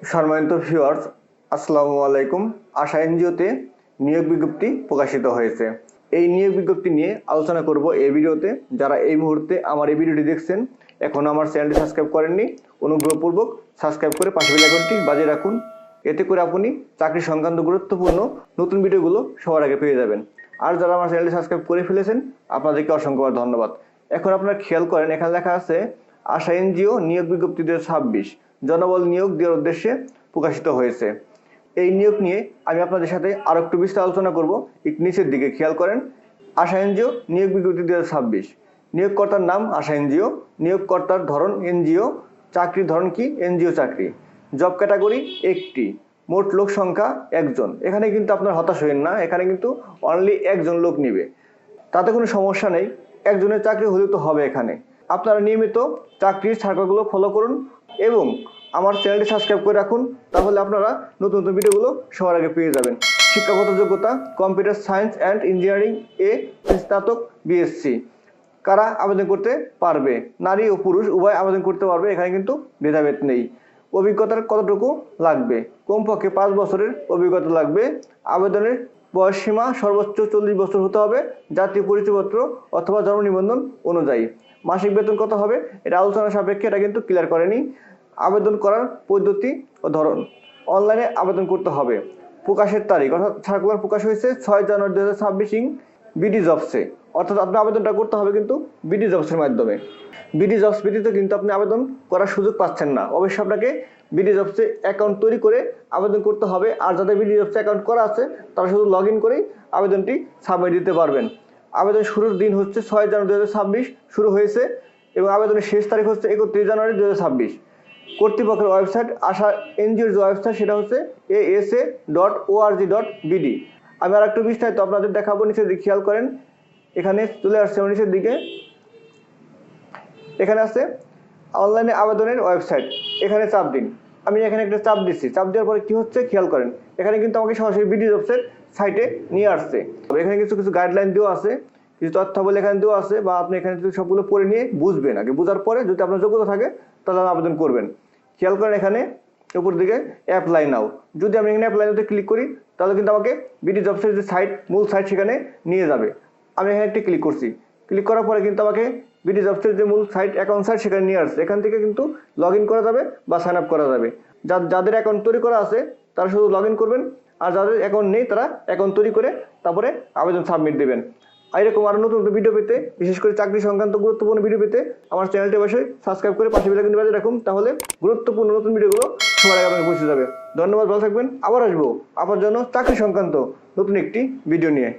সম্মানিত ভিউয়ার্স, আসসালামু আলাইকুম। আশা এনজিওতে নিয়োগ বিজ্ঞপ্তি প্রকাশিত হয়েছে। এই নিয়োগ বিজ্ঞপ্তি নিয়ে আলোচনা করব এই ভিডিওতে। যারা এই মুহূর্তে আমার এই ভিডিওটি দেখছেন, এখনও আমার চ্যানেলটি সাবস্ক্রাইব করেননি, অনুগ্রহপূর্বক সাবস্ক্রাইব করে পাশের বেল আইকনটি বাজিয়ে রাখুন। এতে করে আপনি চাকরি সংক্রান্ত গুরুত্বপূর্ণ নতুন ভিডিওগুলো সবার আগে পেয়ে যাবেন। আর যারা আমার চ্যানেলটি সাবস্ক্রাইব করে ফেলেছেন, আপনাদেরকে অসংখ্য ধন্যবাদ। এখন আপনারা খেয়াল করেন, এখানে লেখা আছে আশা এনজিও নিয়োগ বিজ্ঞপ্তি 2026 জনবল নিয়োগ দেওয়ার উদ্দেশ্যে প্রকাশিত হয়েছে। এই নিয়োগ নিয়ে আমি আপনাদের সাথে আরো একটু বিস্তারিত আলোচনা করব। একটু নিচের দিকে খেয়াল করেন, আশা এনজিও নিয়োগ বিজ্ঞপ্তি 2026। নিয়োগকর্তার নাম আশা এনজিও, নিয়োগকর্তার ধরন এনজিও, চাকরির ধরন কি এনজিও চাকরি, জব ক্যাটাগরি একটি, মোট লোক সংখ্যা একজন। এখানে কিন্তু আপনার হতাশ হবেন না, এখানে কিন্তু অনলি একজন লোক নিবে, তাতে কোনো সমস্যা নেই। একজনের চাকরি হলেও তো হবে। এখানে আপনারা নিয়মিত চাকরির সার্কুলারগুলো ফলো করুন এবং আমার চ্যানেলটি সাবস্ক্রাইব করে রাখুন, তাহলে আপনারা নতুন নতুন ভিডিওগুলো সবার আগে পেয়ে যাবেন। শিক্ষাগত যোগ্যতা কম্পিউটার সায়েন্স অ্যান্ড ইঞ্জিনিয়ারিং এ স্নাতক বিএসসি। কারা আবেদন করতে পারবে? নারী ও পুরুষ উভয় আবেদন করতে পারবে, এখানে কিন্তু ভেদাভেদ নেই। অভিজ্ঞতার কতটুকু লাগবে? কমপক্ষে 5 বছরের অভিজ্ঞতা লাগবে। আবেদনের বয়সসীমা সর্বোচ্চ 40 বছর হতে হবে, জাতীয় পরিচয়পত্র অথবা জন্ম নিবন্ধন অনুযায়ী। মাসিক বেতন কত হবে এটা আলোচনা সাপেক্ষে, এটা কিন্তু ক্লিয়ার করেনি। আবেদন করার পদ্ধতি ও ধরন, অনলাইনে আবেদন করতে হবে। প্রকাশের তারিখ অর্থাৎ সার্কুলার প্রকাশ হয়েছে 6 জানুয়ারি 2026 বিডি জবসে, অর্থাৎ আপনি আবেদনটা করতে হবে কিন্তু বিডি জবসের মাধ্যমে। বিডি জবস ব্যতীত কিন্তু আপনি আবেদন করার সুযোগ পাচ্ছেন না। অবশ্যই আপনাকে বিডি জবসে অ্যাকাউন্ট তৈরি করে আবেদন করতে হবে। আর যাদের বিডি জবসে অ্যাকাউন্ট করা আছে তারা শুধু লগ ইন করেই আবেদনটি সাবমিট দিতে পারবেন। আবেদন শুরুর দিন হচ্ছে 6 জানুয়ারি 2026 শুরু হয়েছে এবং আবেদনের শেষ তারিখ হচ্ছে 31 জানুয়ারি 2026। কর্তৃপক্ষের ওয়েবসাইট আশা এনজিওর যে ওয়েবসাইট সেটা হচ্ছে asa.org.bd। আমি আর একটু বিস্তারিত আপনাদের দেখাবো। নিচের দিকে খেয়াল করেন, এখানে চলে আসছে নিচের দিকে, এখানে আছে অনলাইনে আবেদনের ওয়েবসাইট। এখানে চাপ দিন। আমি এখানে একটা চাপ দিচ্ছি, চাপ দেওয়ার পরে কি হচ্ছে খেয়াল করেন, এখানে কিন্তু আমাকে সরাসরি বিডি জবসের সাইটে নিয়ে আসছে। এখানে কিছু কিছু গাইডলাইন দেওয়া আছে, কিছু তথ্যাবলী এখানে দেওয়া আছে, বা আপনি এখানে সবগুলো পড়ে নিয়ে বুঝবেন। আগে বোঝার পরে যদি আপনার যোগ্যতা থাকে তাহলে আবেদন করবেন। খেয়াল করেন এখানে উপর দিকে অ্যাপ্লাই নাও। যদি আমি এখানে অ্যাপ্লাই নাওতে ক্লিক করি তাহলে কিন্তু আমাকে বিডি জবসের যে সাইট, মূল সাইট, সেখানে নিয়ে যাবে। আমি এখানে একটি ক্লিক করছি, ক্লিক করার পরে কিন্তু আমাকে বিডি জবসের যে মূল সাইট, অ্যাকাউন্ট সাইট, সেখানে নিয়ে আসছে। এখান থেকে কিন্তু লগ ইন করা যাবে বা সাইন আপ করা যাবে। যাদের অ্যাকাউন্ট তৈরি করা আছে তারা শুধু লগ ইন করবেন, আর যাদের অ্যাকাউন্ট নেই তারা অ্যাকাউন্ট তৈরি করে তারপরে আবেদন সাবমিট দেবেন। এরকম আরও নতুন নতুন ভিডিও পেতে, বিশেষ করে চাকরি সংক্রান্ত গুরুত্বপূর্ণ ভিডিও পেতে আমার চ্যানেলটি অবশ্যই সাবস্ক্রাইব করে পাশে বেল আইকনটি বাজিয়ে রাখুন, তাহলে গুরুত্বপূর্ণ নতুন ভিডিওগুলো সবার আগে আপনাকে পৌঁছে যাবে। ধন্যবাদ, ভালো থাকবেন। আবার আসবো আপনার জন্য চাকরি সংক্রান্ত নতুন একটি ভিডিও নিয়ে।